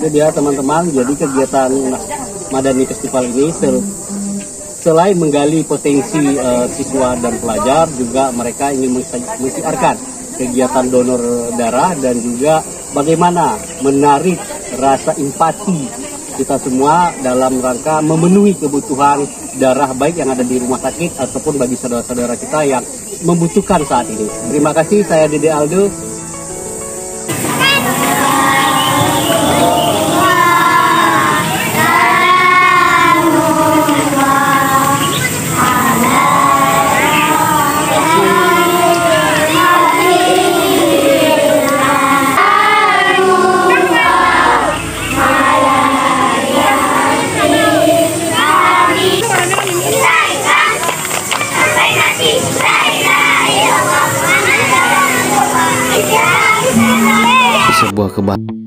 itu dia teman-teman. Jadi kegiatan Madani Festival ini selain menggali potensi siswa dan pelajar, juga mereka ingin mensiarkan kegiatan donor darah dan juga bagaimana menarik rasa empati kita semua dalam rangka memenuhi kebutuhan darah baik yang ada di rumah sakit ataupun bagi saudara-saudara kita yang membutuhkan saat ini. Terima kasih, saya Dede Aldo. Sebuah kebanggaan.